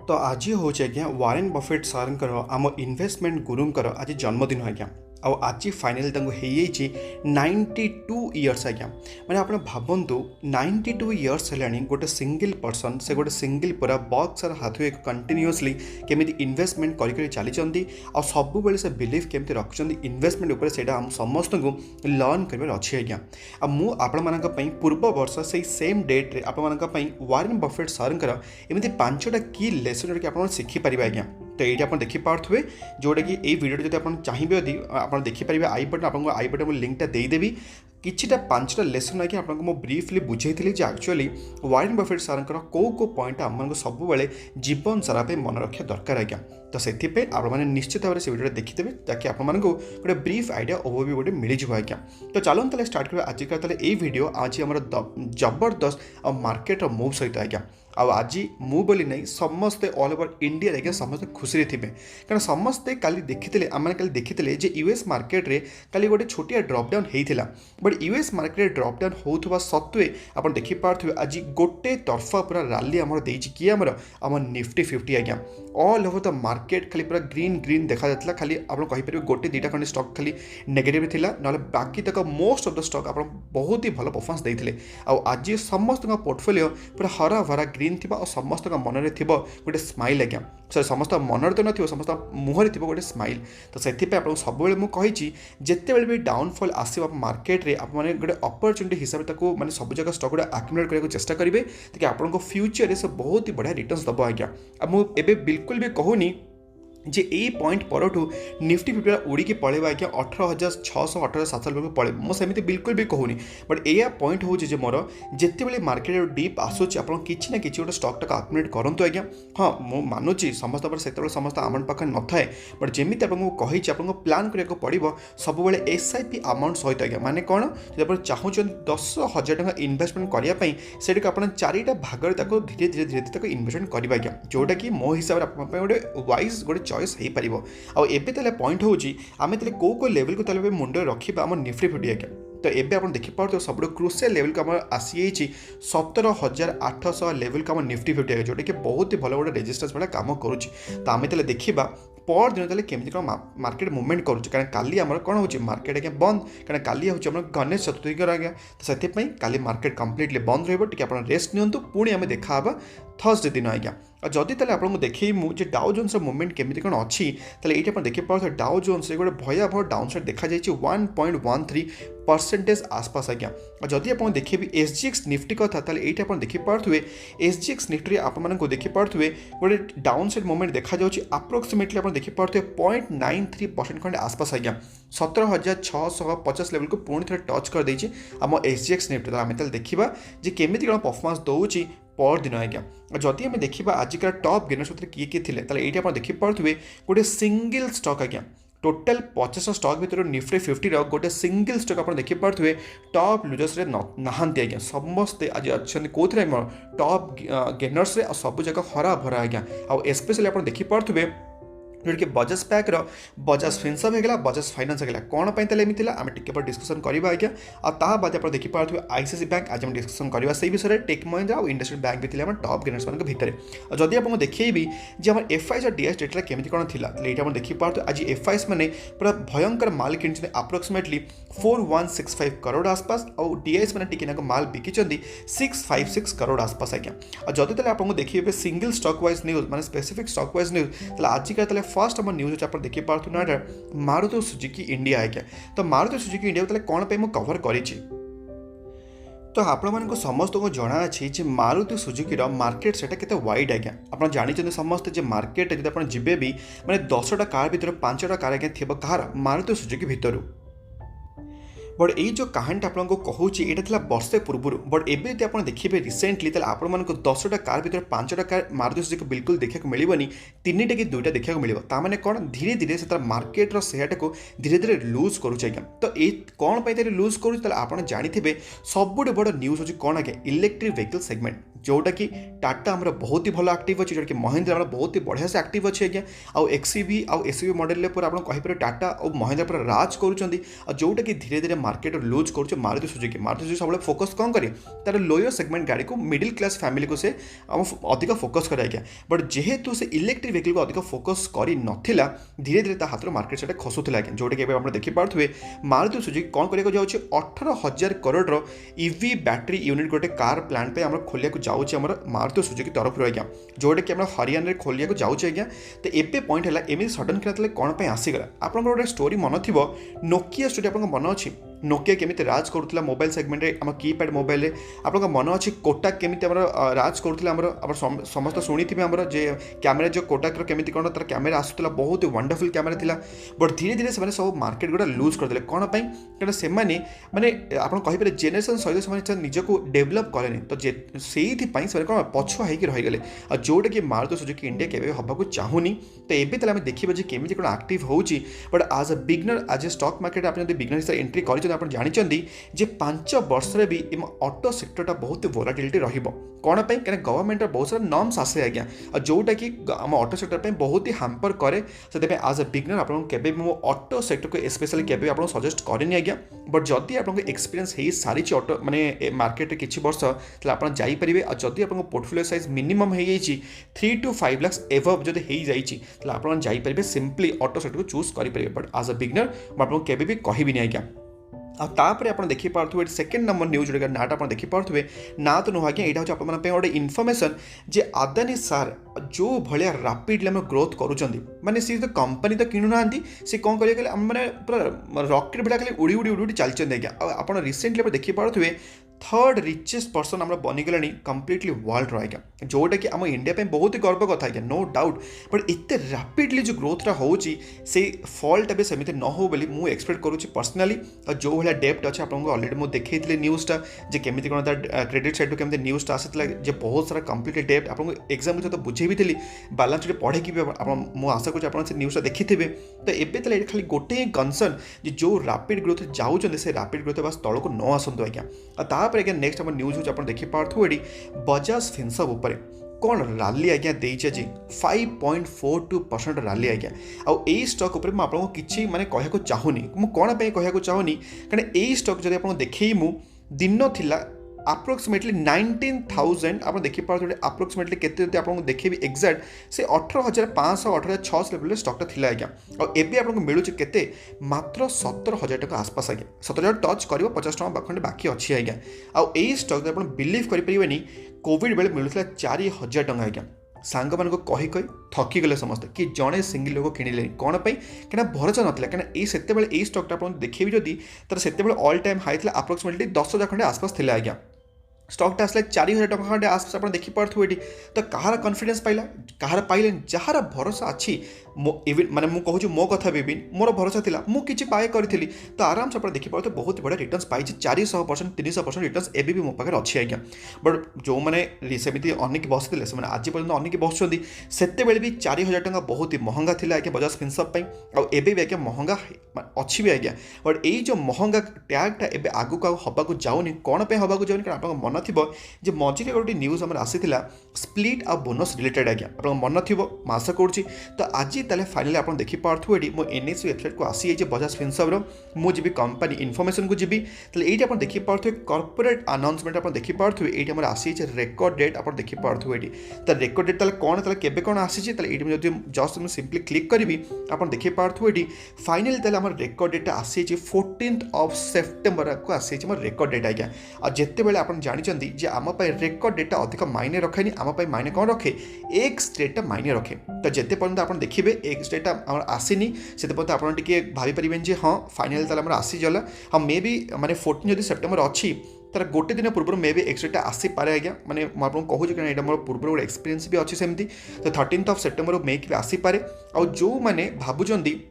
तो आज हूँ आज्ञा वारेन बफेट सार आम इन्वेस्टमेंट गुरुंर आज जन्मदिन आज्ञा आज फाइनाली 92 इयर्स आज्ञा मैंने आप भावतु 92 इयर्स है गोटे सिंगल पर्सन से गोटे सिंगल पूरा बक्स हाथ कंटिन्यूअसली केमी इन्वेस्टमेंट कर चली सब से बिलीव केमी रखुच्च इन्वेस्टमेंट उपर से आम समस्त को लर्न कर अच्छी आज्ञा मुझे पूर्व वर्ष से सेम डेट्रे आपंपाई वारेन बफेट सार एमती 5टा की लेसन जोटा कि आप शिखिपारे आज्ञा। तो ये आप देखिपे जोटा कि ये वीडियो जब आप चाहिए यदि आप देखिपारे आई बटन आपको आई बटन लिंकटा देदेवी किछिटा 5टा लेसन आगे आपको ब्रीफली बुझे एक्चुअली वारेन बफेट सार को पॉइंट आम सब जीवन सारा मन रखा दरकार आज्ञा। तो से आपने निश्चित भाव में से वीडियो देखिदेवे ताकि आपको गोटे ब्रीफ आइडिया ओवरव्यू गोटे मिल जाए आज्ञा। तो चलो ताले स्टार्ट करें आज का ये वीडियो आज आम जबरदस्त मार्केट मूव सहित आज्ञा। आज मु बोली नहीं समस्ते ऑल ओवर इंडिया आज्ञा समस्ते खुशी थे कारण समस्ते काली देखी आम काली देखी यूएस मार्केट रे काली गोटे छोटिया ड्रपडाउन होता बट यूएस मार्केट ड्रपडाउन होता सत्वे आप देखिपे आज गोटे तरफा पूरा रैली आम किए आम निफ्टी 50 आज्ञा ऑल ओवर द मार्केट खाली पूरा ग्रीन ग्रीन देखा जाता खाली आप कहीपर गोटे 2टा खंडे स्टॉक खाली नेगेटिव थिला ना बाकी तक मोस्ट ऑफ द स्टॉक आप बहुत ही भल परफॉर्मेंस देते आज समस्त पोर्टफोलियो पूरा हरा भरा ग्रीन थी और समस्त मन थी गोटे स्माइल आज्ञा सॉरी समस्त मन तो न समस्त मुहर थी गोटे स्माइल। तो से सब मुझे जिते भी डाउनफॉल आसो मार्केट रे आप गोटे अपरच्युनिटी हिसाब से मैंने सब जगह स्टॉक गुड़ा आक्युमुलेट करने चेष्टा करेंगे ताकि आपको फ्यूचर से बहुत ही बढ़िया रिटर्न्स दब आज्ञा। मुझे बिल्कुल भी कहूनी जे ए पॉइंट परठू निफ्टी 50 उड़ी पलैब आज्ञा 18,600 18,700 पलैब मुझे बिल्कुल भी कहूनी बट या पॉइंट हूँ जे मोर जिते मार्केट डीप आसूँ आप किसी ना कि गोटे स्टॉक टाक आक्युमुलेट करूँ आज्ञा। हाँ मुझे मानुची समस्त से समस्त आमाउंट पाखे न थाए बट जमी आपको कही आपको प्लां करा पड़ो सब SIP अमाउंट सहित आज्ञा माने कौन जब आप चाहूँ 10,000 टका इन्वेस्टमेंट करने से आप 4टा भाग धीरे धीरे धीरे इन्वेस्टमेंट करेंगे आज्ञा जोटा कि मो हिसाब से गोटे वाइज गोटे चॉइस हो पार। एबे पॉइंट हूँ आम को लेवल को मुंड रखा आम निफ्टी 50 आज्ञा। तो ये आप देखिपे सब क्रुशियल लेवल को आसी 17,800 लेवल का निफ्टी 50 आज्ञा जोटा कि बहुत ही भल गोटे रेजिस्टेंस भाई कम करुच्ची। तो आम देखा पर दिन केमी कौन मार्केट मुवमेंट करुच्चे कारण काली आम कौन हो मार्केट आज्ञा बंद कारण काली हूँ गणेश चतुर्थी आज्ञा। तो से काली मार्केट कम्प्लीटली बंद रहा रेस्ट नियंतु पुणी आम देखा थर्सडे दिन आज्ञा। और जदि ताले आपको देखी मुझे डाउ जोन्स मुवमेंट केमी कौन अच्छी ताले ये देखिपे डाउ जोन्स गोटे भयावह डाउन साइड देखा 1.13% आसपास आज्ञा। और जदि आप देखिए SGX निफ्टी कथा ये आप देखिपे SGX निफ्टी आपको देखिपे गोटे डाउन साइड मुवमेंट देखा आप्रोक्सीमेटली आप देखिपे 0.93% खंडे आसपास आज्ञा 17,650 लेवल को पुणी थे टच कर देछि आम SGX निफ्टी। आम देखा केमी कौन परफॉर्मेंस दौर पर दिन आज्ञा। जदि आम देखा आजिका टॉप गेनर्स किए किए थे ये आप देखिपे गोटे सिंगल स्टॉक आज्ञा टोटाल 50 स्टॉक भर निफ्टी 50 गोटे सिंगल स्टॉक आप देखिपे टॉप लुजर्स नहांती आज्ञा समस्ते आज अच्छा कौन टॉप गेनर्स सब जगह हरा भरा आज्ञा। आउ स्पेशली आप देखिपे जोटा कि बजाज पैक बजाज फिनसर्व होगा बजाज फाइनान्स होगा कौन पाई आम टिके पर डिस्कसन करवा आज्ञा। आ बाद आप देखिपे ICICI बैंक आज हम डिस्कसन करवा से विषय टेक महिंद्रा और इंडस्ट्रियल बैंक भी थे टॉप गेनर्स मान भितर। जदि आपको देखी आम FIs और DIs डेटा केमी कौन थी ये देखिपे आज FIs मैंने पूरा भयंकर माल कि आप्रोक्सीमेटली 4165 करोड़ आसपास और DIs मैंने टिके माल बिकी 656 करोड़ आसपास आज्ञा। और जदि आपको देखिए सिंगल स्टॉक वाइज न्यूज मैंने स्पेसिफिक स्टॉक वाइज न्यूज आज का फर्स्ट आम न्यूज आप देखिपे मारुति सुजुकी इंडिया आज्ञा। तो मारुति सुजुकी इंडिया कौन पे कवर करी तो आपण समस्त को जना अच्छी मारुति सुजुकी मार्केट सेटा केते वाइड आज्ञा। आप जानते समस्त मार्केट जब आप जीवे भी मैंने 10टा कार भर 5टा कार आज्ञा थी कहार मारुति सुजुकी भितर बट ये जो कहानी आपको कहूँ यहाँ वर्षे पूर्व बट एवं आप देखिए रिसेंटली आपको 10टा कार भर 5टा कार मारुति सुजुकी बिल्कुल देखा मिलनी 3टा कि 2टा देखा मिल ताने कौन धीरे धीरे से मार्केट सेयाटा को धीरे धीरे लुज करुच्छे आज्ञा। तो ये कौन पर लुज करूँ जानी सब बड़ न्यूज हूँ कौन आज्ञा इलेक्ट्रिक व्हीकल सेगमेंट जोटा कि टाटा आम बहुत ही भल आक्टिव अच्छी जोटा कि महिंद्रा आम बहुत ही बढ़िया से आक्टिव अच्छे आज्ञा। आउ XUV आउ SUV मॉडल पर आप कहीपर टाटा और महिंद्रा पूरा राज करुँच जोटा कि धीरे धीरे मार्केट लुज कर मारुति सुजुकी सब फोकस कौन करे तार लोयर सेगमेंट गाड़ी को मिडिल क्लास फैमिली को से अधिक फोकस करे आज्ञा बट जेहेतु से इलेक्ट्रिक व्हीकल को अधिक फोकस कर नाला धीरे धीरे हाथ मार्केट से खसुला आज्ञा जोटा कि आप देखिपे मारुति सुजुकी कौन करने जाऊँगी 18,000 करोड़ ईवी बैटरी यूनिट गोटे कार प्लांट पे खोलिया जाऊँगी आम मारुति सुजुकी तरफ आज्ञा जोटा कि हरियाणा में खोलिया जाऊँगी आज्ञा तो एबे पॉइंट है एमती सडन कि कौन पर आसीगला आप गोटे स्टोरी मन थी नोकिया स्टोरी आप मन अच्छी नोकिया केमी राज करूला मोबाइल सेगमेंट में आम कीपैड मोबाइल आप मन अच्छी कोटाक केमी राज करूला समस्त शुणी थे आम जे कैमेरा जो कोटाक केमी कौन तार कैमेरा आसूला बहुत वंडरफुल कैमेरा था बट धीरे धीरे से सब मार्केट गुड़ा लुज करदे कौन कहीं से माने आप कहीपर जेनेरेशन सहित से निजक डेभलप कले तो से कौन पछुआ होगी रहीगले जोटा कि मारुति सुजुकी इंडिया के हवा चाहूनी तो ये आम देखा केमी कौन एक्टिव होची बट आज अ बिगनर आज स्टॉक मार्केट आप बिगनर हिसाब से एंट्री कर आप जानते जे 5 वर्ष भी ऑटो सेक्टरटा बहुत वोलाटिलिटी रहिबो कौन पे कहीं गवर्नमेंट बहुत सारा नॉर्म्स आसे आज्ञा जोटा कि आम ऑटो सेक्टर पे बहुत ही हैम्पर करे से आज अ बिगनर आपको ऑटो सेक्टर को स्पेशली केबे आप सजेस्ट करेनि आज्ञा बट जदि आपको एक्सपीरियंस हो सारी ऑटो माने मार्केट किछि वर्ष आप जाइपारे और जदि आप पोर्टफोलियो साइज मिनिमम हो 3 to 5 लाख एवब जब हो जाए आप जाइपारे सिंपली ऑटो सेक्टर को चूज करेंगे बट आज अ बिगनर मुझे केबे भी कहबी आज्ञा आपर आप देखिपे सेकेंड नंबर न्यूज जोड़ा नाटा आप देखिपे ना तो नुह आज्ञा यहाँ हूँ आप गोटे इनफर्मेसन जे अदानी सार जो भाया रापिडली आम ग्रोथ करुँच माने सी तो कंपनी तो किणुना सी कौन करेंगे मैंने पूरा रॉकेट भाया खाली उड़ी उड़ी उड़ी उड़ी चलते आज्ञा आप रिसेंटली देखिपे थर्ड रिचेस्ट पर्सन आम बनीगला कम्प्लीटली वर्ल्ड आज्ञा जोटा कि आम इंडिया पे बहुत ही गर्व कथा आज्ञा नो डाउट बट एत रापिडली जो ग्रोथटा होची से फॉल्ट भी सेमती न हो बोली मुझे एक्सपेक्ट करुँची पर्सनाली जो भाया डेप्ट अच्छे आपको ऑलरेडी मुझे देखी न्यूज़टा जे केमी कौन क्रेडिट साइड केमी न्यूज़टा आसाला जे बहुत सारा कम्प्लीट डेप्ट आपको एक्जाम सहित बुझे भी थी बालांस शीट पढ़े कि मुझे आशा करूँ आप न्यूज़टा देखिथे तो ये खाली गोटे ही कनसर्न जो रापिड ग्रोथ जाऊँच से रापिड ग्रोथ बस तौक न आसतु आज्ञा आज्ञा नेक्स्ट आम न्यूज हूँ आप देखिपे बजाज फिनसर्व उपर कौन राली आज्ञा देजी आज 5.42% राली आज्ञा आउ स्टॉक उपर मुझे किसी माने कहूँ चाहूनी मुझे कौन कहूँ चाहूनी कारण यही स्टॉक जब आप देखे दिन थिला अप्रोक्सीमेटली 19,000 आप देखिपे अप्रोक्सीमेटली केते आपको देखेबी एक्जाक्ट से 18,500 18,600 लेवल स्टॉकटा थिला आज्ञा और एबे आपको मिलूँ के मात्र 17,000 टका आसपास आज्ञा 17,000 टच कर 50 टका खंडे बाकी अच्छी आज्ञा आउ यही स्टॉक आप बिलीव करें कोविड बेले मिलूला 4,000 टका आज्ञा सांग मान कही थकी गले समस्त कि जड़े सिंगल लोक किणिले कौन कहीं भरोसा नाला कहीं से स्टॉकटा आप देखेबी जदि तर से ऑल टाइम हाई था अप्रोक्सीमेटली 10,000 खंडे आसपास थिला आज्ञा स्टॉकटा आसला 4,000 टका खंडे आसपास आप देखिपे तो कहार कॉन्फिडेंस पाइला कहार पाइले जार भरोसा अच्छी इवन माने मु कहूँ मो कथा भी मोर भरोसा था मुझे बाय करी तो आराम से आप देखिपे बहुत बड़ा रिटर्न्स पाई 400% 300% रिटर्न्स एबी भी मो पाखे अच्छी आज्ञा बट जो मैंने सेमती अनेक बसते आज पर्यटन अनेक बसुँच से भी 4,000 टका बहुत ही महंगा था आज्ञा बजाज फिनसर्व आबे भी आज्ञा महंगा अच्छी भी आज्ञा बट यही जो महंगा टैगटा एबे आगक हवा जाऊनी कौन पे हवा जाऊनी कारण आप मन थी जे मझे गोटे न्यूज आम आसाला स्प्लिट आ बोनस रिलेटेड आज्ञा आप मन थी आशा करुँची तो आज ताले फाइनली आप देखिपे मो एनएससी वेबसाइट को आसी जाइए बजाज फिनसर्व मुझे कंपनी इनफर्मेशन को जीवी तो ये आप देखिपे कॉर्पोरेट अनाउंसमेंट आप देखिपे ये आम आसी रेकर्ड डेट आप देखिपे तो रेकर्ड डेट ताले कौन ताले केबे कौन आसी ये जस्ट मुझे सिंपली क्लिक करी आप देखिपे फाइनली ताले आम रेकर्ड डेट आसी 14 सेप्टेम्बर को आसी रेकर्ड डेट आज्ञा आ जिते बड़े आप जानते जे आम रेकर्ड डेटा अधिक मायने रखे आम मायने कौन रखे एक्स डेटा मायने रखे तो जिते पर्यंत आप देखिए एक्स डेटा आसीनी से पर्यंत आप भाईपर हाँ फाइनाल ताला आसीगला हाँ मे भी माने 14 जब सेप्टेम्बर अच्छी तार गोटे दिन पूर्व मे भी एक्सट्रेटा आसीपे आज्ञा मैंने मुझे कहूँ कि मोर पूर्व गोटे एक्सपीरियंस भी अच्छी सेमती तो 13 सेप्टेम्बर मे भी आसीपे आ जो मैंने भावुंट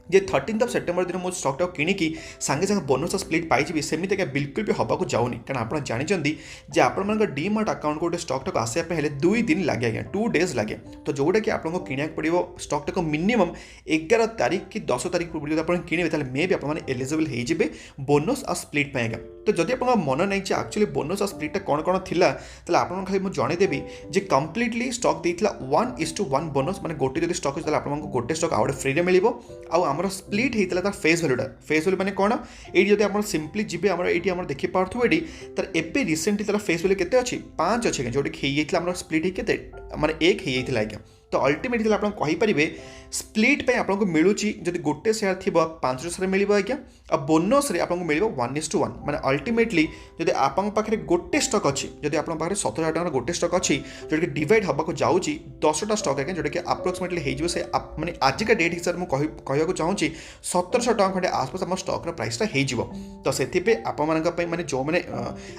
जे 13 सेप्टेम्बर दिन मुझे स्टॉकटा किणिकी सांगे सांगे बोनस स्प्लिट पाई सेमती क्या बिल्कुल भी हवा जाऊनी कारण आप जानते जे आप डीमार्ट अकाउंट को गोटे स्टॉकटा आसापे 2 दिन लगे आज्ञा 2 डेज लगे तो जोटा कि आपको किणा पड़ो स्टॉकटा को मिनिमम 11 तारीख कि 10 तारीख पूर्व आप किणे मे भी आप एलिजिबल हो बोनस आ स्प्लिट आज्ञा तो जदि आप मन नहीं एक्चुअली बोनस और स्प्लिटा कौन कौन थिला ताले आपन खाली मुझे जनईदेवी जे कम्प्लीटली स्टॉक देइथिला 1:1 बोनस माने गोटे जदि स्टॉक होता आपको गोटे स्टॉक आउ फ्री में मिल आमर स्प्लिट होता तार फेस वैल्यूटा फेस वैल्यू माने कौन ये जब आप सिंपली जी आम ये देखी पार्थ्व ये तार एवं रिसेंटली तार फेस वैल्यू के अच्छी 5 अच्छे जोटि होता स्प्लिट के माने 1 होता आज्ञा तो अल्टीमेटली आप कहींपारे स्प्लिट पे आपको मिलूँ जब गोटे सेयार थी 5 शेयर मिल आज्ञा आ बोनस आपको मिल 1:1 माने अल्टीमेटली जब आप गोटे स्टॉक अच्छी जब आप 17,000 टकर गोटे स्टॉक अच्छी जोटा कि डिवाइड हाँको जाऊँगी 10टा स्टॉक आज्ञा जोटा कि आप्रोक्सीमेटली हो मैंने आजिका डेट हिसाब से मुझे कहूँ चाहूँगी 1700 टका खंडे आसपास आम स्टॉक्र प्राइसटा हो तो से आप मैंने जो मैंने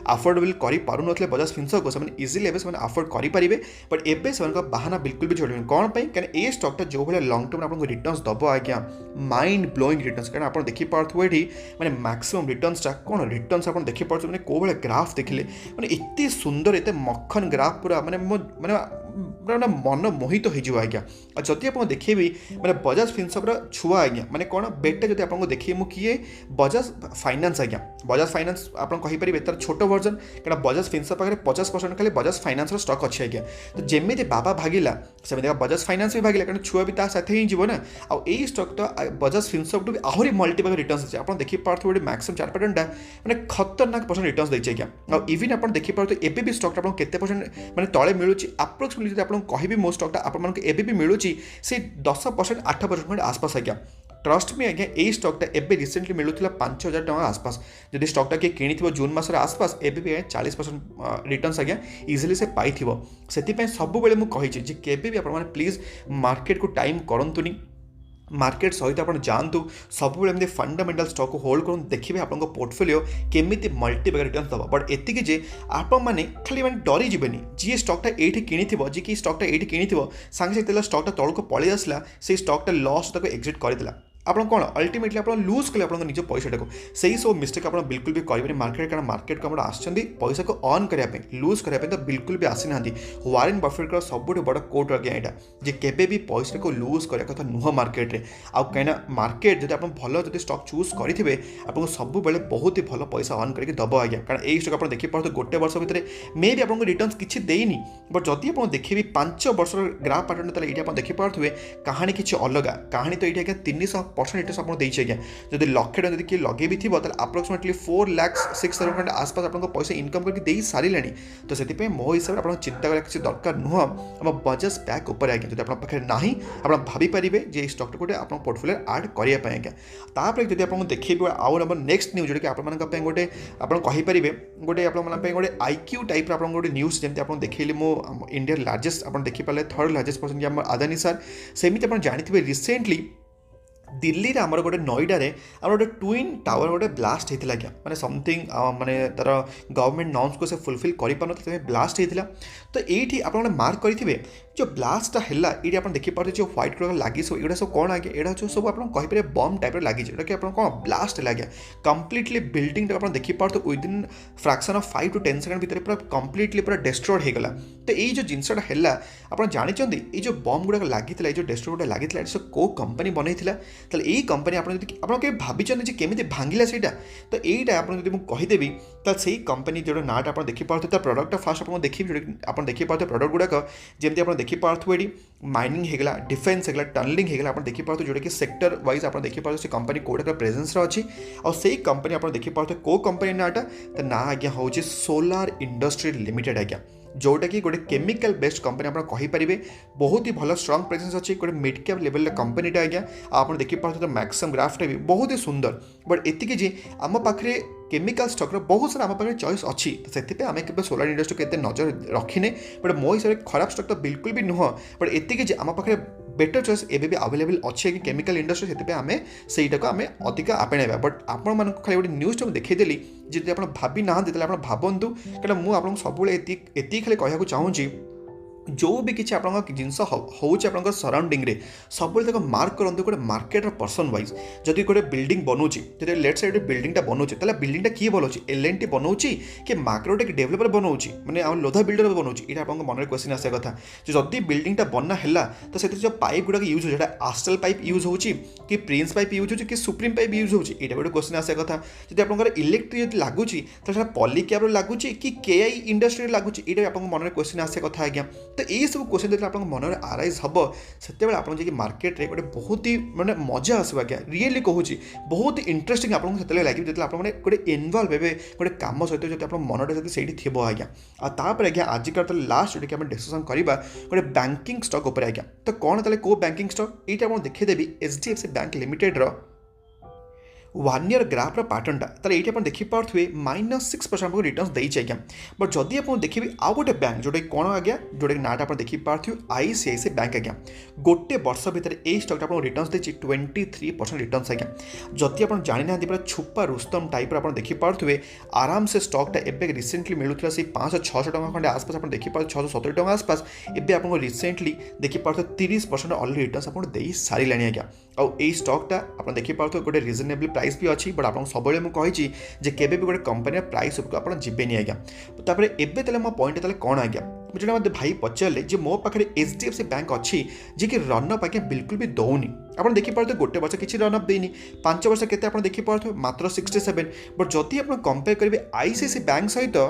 अफोर्डेबल कर बजाज फिनसर्व को इजिली एवं अफोर्ड करेंगे बट एवं से बाहाना बिल्कुल भी छोड़ कौन कहीं ये स्टॉकटा जो भाई लंग टर्म आपको रिटर्न्स दब आज्ञा माइंड ब्लोइंग रिटर्न्स कहीं आप देखी पार्थ्व ये मैंने मैक्सिमम रिटर्न्सटा कौन रिटर्न्स आप देखी पार्थ मैंने कौ भाई ग्राफ देखिले मैंने एत सुंदर एत मक्खन ग्राफ पूरा मैंने मैंने मन मोहित हो आज्ञा और जदि आप देखिए मैंने बजाज फिनसर्वर छुआ आज्ञा मैंने कौन बेटा जब आपको देखिए मुझे किए बजाज फाइनान्स आज्ञा बजाज फाइनान्स आप कहींपारे तार छोट वर्जन क्या बजाज फिनसर्व पाखे 50% खाली बजाज फाइनान्स स्टॉक अच्छे आज्ञा तो जमी बाबा भागिला सेमती बजाज फाइनान्स भी भागिला कारण छुआ भी साथ ही जीव ना आई स्टॉक तो बजाज फिनसर्व टू भी आहरी मल्टीपल रिटर्न्स अच्छे आप देखी पार्थ्व मैक्सिमम 4% मैंने खतरनाक परसेंट रिटर्न्स देती आज्ञा और इवन आप देखी पार्थ्व एबी भी स्टॉक आपको केते परसेंट मैंने तले मिलूँ अप्रोक्सीमेटली जो आपको कहि मो स्टॉकटा आपको एबी भी मिलूँ से 10% 8% आसपास आज्ञा ट्रस्ट में आज्ञा यही स्टॉकटा एबे रिसेंटली मिलूला 5,000 टका आसपास जब स्टॉकटा किए किणी जून मासर आसपास एबे भी 40% रिटर्न्स आज्ञा इजिली से पाई से सब मुझे केबे भी आप प्लीज मार्केट को टाइम करंतुनी मार्केट सहित आप जातु सब एमती फंडामेंटल स्टॉक को होल्ड कर देखिए आपको पोर्टफोलियो केमी मल्टीपल रिटर्न दब बट एतिक जे आप खाली मैंने डरी जीवेनि जी स्टॉकटा ये किणी जी कि स्टॉकटा ये किणी सांगे सागे स्टॉकटा तौक पलि आसला से स्टॉकटा लॉस तक एक्जिट करदेला आप कौन अल्टीमेटली आप लूज कले आप निज पैसा को सही सब मिस्टेक आप बिल्कुल भी करेंगे मार्केट कारण मार्केट को आसान पैसा को अर्न करने लूज करने तो बिल्कुल भी आसी ना वारेन बफेट सब बड़ कोट आज्ञा यहाँ जे केबे भी पैसा को लूज करने कथा नुह मार्केट में आउ कहीं मार्केट जब आप भल जो स्टॉक चूज करेंगे आपको सब बेले बहुत ही भल पैसा अर्न करके दब आज्ञा कारण यही स्टॉक आप देखी पार्थ गोटे वर्ष भितर मे भी आपको रिटर्न्स किसी देनी बट जदि आप देखिए 5 वर्ष ग्राफ पैटर्न ये आप देखी पार्थे कहानी किसी अलग कहानी तो ये 300% रिटर्न्स आपको देइछे आज्ञा जदि लक्षे टका किए लगे भी थी अप्रोक्सीमेटली 4,06,000 आसपास आपको पैसा इनकम करके दे सारे तो से मो हिसाब से आप चिंता करा किसी दरकार नुह आम बजाज पैक उपर आज्ञा जब आप ना आप भाईपारे जे स्टॉक गोटे आप पोर्टफोलियो आड करने आज्ञा तापर जब आपको देखिए आउ नंबर नेक्स्ट न्यूज जोटा कि आप गोटे आप कहींपारे गोटे आप गोटे IQ टाइप आप गोटे न्यूज जमी आप देखिए मो इंडिया लार्जेस्ट आप देखिपारे थर्ड लार्जेस्ट पर्सन आम अदानी सर सेमती आप जानते रिसेंटली दिल्ली रे आमर गोटे नोएडा आम गोटे ट्विन टावर गोटे ब्लास्ट होता आज्ञा मैंने समथिंग माने तार गवर्नमेंट नॉर्म्स को से फुलफिल कर ब्लास्ट होता तो ये आप मार्क करेंगे जो ब्लास्टा है ये आप देखिपारे जो व्हाइट कलर लगी सब ये सब कौन आज्ञा यहाँ सब आप कहींपारे बम टाइप लगी जोटा कि कौन ब्लास्ट है आज्ञा कम्प्लीटली बिल्डिंग आप देखिपारे within fraction of 5 to 10 second भितर पूरा कम्प्लीटली पूरा डिस्ट्रॉयड होगला तो ये जो जिनसा है आप जानते ये जो बम गुड़ाक लगी जो डिस्ट्रॉय गुड़ा लगी सब कौ कंपनी बनई ताले यही कंपनी आप भाई केमी भांगिला से तो यहीटा आपको कहीदेवी तो सही कंपनी जो नाटा आप देखिपारे प्रडक्ट फास्ट आपको देखिए आप देखिपारे प्रडक्ट गुड़ाक जमी आप देखिपारे ये माइनिंग होगा डिफेन्स होगा टनलिंग होगा आप देखिपारे जोटा कि सेक्टर वाइज आप देखिपारे से कंपनी कोटा प्रेजेंस अच्छी और सही कंपनी आप देखिपारे कौ कंपनी नाटा तो ना आज्ञा हूँ सोलार इंडस्ट्री लिमिटेड आज्ञा जोटा कि गोटे केमिकल बेस्ड कंपनी आप कहींपारे बहुत ही भल स्ट्रंग प्रेजेंस अच्छी गोटे मिड कैप लेवल कंपनीटा आज्ञा आप देखिपारे मैक्सिमम ग्राफटा भी बहुत ही सुंदर बट एतिकी जे आम पाखे केमिकल स्टॉक बहुत सारा आम पाखे चॉइस अच्छी तो से आम के सोलार इंडस्ट्री को नजर रखिने बट मो हिसाब से खराब स्टॉक तो बिल्कुल भी नुह बट एतिकी जे आम पाखे बेटर चॉइस एबे भी अवेलेबल अच्छे कि केमिकल इंडस्ट्री से आम सहीटा आम अधिक आपणा बट आपण खाली गोटे न्यूज देखईदेली जी आप भावी ना आप भावतु क्या मुझे सब एति खाली कहूँ चाहूँगी जो भी किसी आप जिनस हो सराउंडिंग रे सब मार्क करूँ गोटे मार्केट पर्सन वाइज जदि गोटे बिल्डिंग बनाऊँ जब लेट साइड बिल्डिंगटा बनाऊँ तो बिल्डिंगटा किए बनाऊँ L&T बनाऊँ कि मार्केट डेभलपर बनाऊँ मैंने आम लोधा बिल्डर बनाऊँ यहाँ आप मन में क्वेश्चन आसा कथा जदि बिल्डिंगटा बना है तो से जो पाइप गुड़ाक यूज हो आस्ट्रल पाइप यूज हो कि प्रिंस पाइप यूज हो कि सुप्रीम पाइप यूज हो यहाँ गोटे क्वेश्चन आसा कथा जब आप इलेक्ट्रिक लगुच तो पॉलीकैब लगुच कि KI इंडस्ट्री लगुच ये आप मन में क्वेश्चन आसा कथा आज्ञा तो यही सब क्वेश्चन जो आप मन में आराइज हम से आप मार्केट रे गोटे बहुत ही मैंने मजा आसो आज्ञा रियली कहूँ बहुत इंटरेस्टिंग आपको से लगे जो आप गोटे इनवल्व हे गोटे कम सहित जो आप मनटा जब से थी आज्ञा आपर आज्ञा आजिका तो लास्ट जो कि डिस्कसन करवा गोटे बैंकिंग स्टॉक उपर आज्ञा तो कौन ताले को बैंकिंग स्टॉक ये आपको देखीदेवी HDFC बैंक लिमिटेड रो 1 ईयर ग्राफ्र पैटर्नटा ताले ये देखिपे -6% आपको रिटर्न देइछ आज्ञा बट जदि आप देखिए आउ गोटे बैंक जोटा कौन आज्ञा जोटा नाटा आप देखिपे ICICI बैंक आज्ञा गोटे वर्ष भितर ये स्टॉक आपको रिटर्न देछि 23% रिटर्न आज्ञा जदि आप जानी ना पूरा छुपा रुस्तम टाइप आप देखिपे आराम से स्टॉकटा एबे रिसेंटली मिलूला से 500-600 टका खंडे आसपास आप देखिपे 670 टका आसपास एबे आपको रिसेंटली देखिपे 30% ऑलरेडी रिटर्न आपको दे सारे आज्ञा आउ ये स्टॉकटा आप देखिपे गोटे रिजनेबल प्राइस भी अच्छी बट आपको सब मुझे केबे भी गोटे कंपनी प्राइस उपरको आप जीवेनि आज्ञा तापर एबे तले मो पॉइंट तले कौन आज्ञा जो मत भाई पचारे जे मो पाखे HDFC बैंक अच्छी जी कि रनअप आज्ञा बिल्कुल भी दौनी आप देखिपे गोटे वर्ष किसी रनअप देनी 5 वर्ष के देखिपे मात्र 67 बट जदि आप कंपेयर करेंगे ICICI बैंक सहित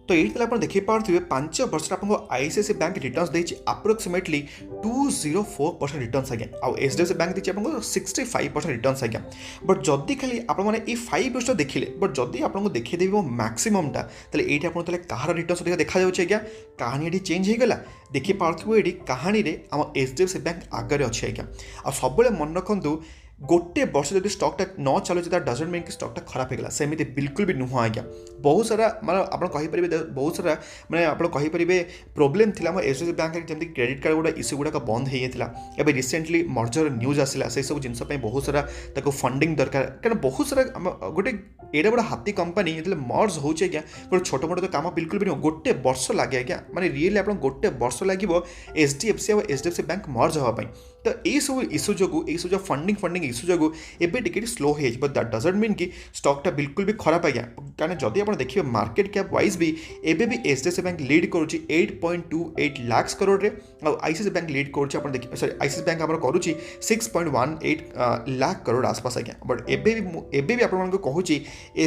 तो ये आप देखिपे 5 वर्ष आपको ICICI बैंक रिटर्न देती अप्रोक्सीमेटली 204% रिटर्न आज्ञा आउ HDFC बैंक देती आपको 65% रिटर्न आज्ञा बट जदि खाली आपने ये 5 वर्ष देखिले बट जदि आपको देखीदेवी मो मैक्सिममटा ताले ये आपको कहार रिटर्न अधिक देखा जाऊँगी आज्ञा कहानी ये चेंज होगला देखिपे ये कहानी आम HDFC बैंक आगे अच्छे आज्ञा आ सब मन रखु गोटे वर्ष जब स्टॉकटा न चलो डजंट मीन कि स्टॉकटा खराब होगा सेमती बिल्कुल भी नुह आज्ञा बहुत सारा मतलब आपरे बहुत सारा मैंने आपरे प्रोब्लेम थी HDFC बैंक जमी क्रेडिट कार्ड गुड़ा इश्यू गुड़ाक बंद हो जाता है रिसेंटली मर्जर न्यूज आसला से सब जिनस बहुत सारा फंडिंग दरकार कारण बहुत सारा गोटे एडा बड़ा हाथी कंपनी जो मर्ज हो गोटे छोट मोट तो काम बिल्कुल भी नहीं गोटे वर्ष लगे आज्ञा माने रियली आप गोटे वर्ष लगे HDFC और HDFC बैंक मर्ज हाँपाई तो यही सब इश्यू जो सब फंडिंग इश्यू जो एबे टिके स्लो हो बट दैट डजंट मीन कि स्टॉकटा बिल्कुल भी खराब आज्ञा कारण जदि आप देखिए मार्केट कैप वाइज भी एबे भी HDFC बैंक लीड करुच्ची 8.28 लाख करोड़ रे और ICICI बैंक लीड करुच्ची आप देखिए सॉरी ICICI बैंक आम करुच्ची 6.18 लाख करोड़ आसपास आज्ञा बट एबे भी आपको कहूँ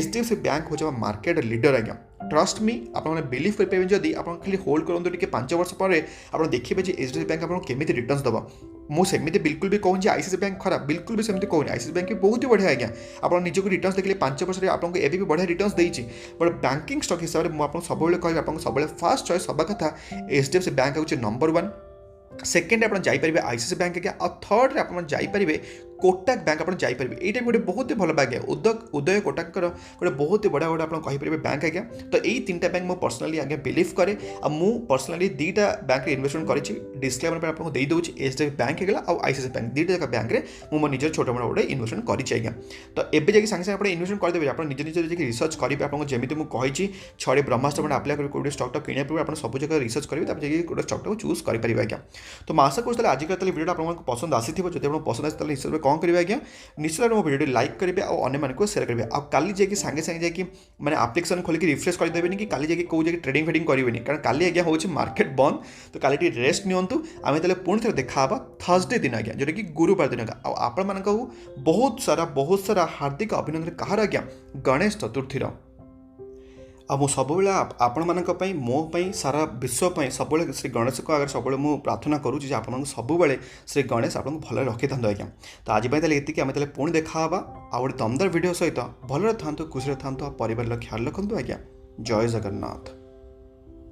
HDFC बैंक हो मार्केट लीडर आज्ञा ट्रस्ट मी आपने बिलीव करेंगे जदि आप खाली होल्ड करूँ टे 5 वर्ष पर आप देखिए HDFC बैंक आपको केमी रिटर्न दबा मुझे बिल्कुल भी कहूँ ICICI बैंक खराब बिल्कुल भी सेमती कहूँ ICICI बैंक बहुत ही बढ़िया आज्ञा आप निजक रिटर्न देखिए 5 वर्ष आपको एबी भी बढ़िया रिटर्न देती बट बैंकिंग स्टॉक हिसाब से मुझे सब कह आपको सब फास्ट चॉइस हवा कथा HDFC बैंक हूँ नंबर 1 सेकेंड आप जापर ICICI बैंक आज्ञा और थर्ड आप जापर कोटक बैंक आप जापर ये गोटे बहुत ही भल आज्ञा उदय कोटक गोटे बहुत ही बढ़िया गोटे आप कहींपर बैंक आज्ञा तो यही 3टा बैंक मुझे पर्सनाली आज्ञा बिलीव करे और मुझे पर्सनाली 2टा बैंक इन्वेस्टमेंट करी डिस्क्लेमर पर आपको देदे HDFC बैंक होगा और ICICI बैंक 2टा जाक बैंक में मो निजर छोट मोट गोटे इन्वेस्टमेंट करी आज्ञा तो एबे जाकि सागे सागे इन्वेस्टमेंट करदेवे आप निज निज रिसर्च करेंगे आपको जमी मुझे छड़े ब्रह्मास्त्र अप्लाई कर गोटे स्टॉक किणा पूर्व आप सब जगह रिसर्च करेंगे जाकि गोटे स्टॉक चूज करेंगे आज्ञा तो आशा करूँ आज वीडियो आपको पसंद आसी जब आपको पसंद आए हिसाब से कौन करेंगे आज्ञा निश्चित मो वीडियो लाइक करेंगे और अन्य मानक शेयर करेंगे आ काली जाकि सागे सागे जाकि मैंने आप्लिकेसन खोलिक रिफ्रेश करदेवे कि काली जाकि कौ जाकि ट्रेडिंग फेडिंग करेंगे कारण काली आज्ञा हूँ मार्केट बंद तो काली टी रेस्ट नियंतु आम तेल पुणी थे देखा थर्सडे दिन आज्ञा जोटा कि गुरुवार दिन आज्ञा आपण मानक बहुत सारा हार्दिक अभिनंदन कहार आज्ञा गणेश चतुर्थी आ सब आपण मानी मोपाई सारा विश्वपाई सब श्री गणेश को आगे सब प्रार्थना करुँच आप सब श्री गणेश आपको भल रखी था आज्ञा तो आज ये आम पुणी देखा आ गए दमदार वीडियो सहित भल था खुशी था परिवार ख्याल रखु आज्ञा जय जगन्नाथ।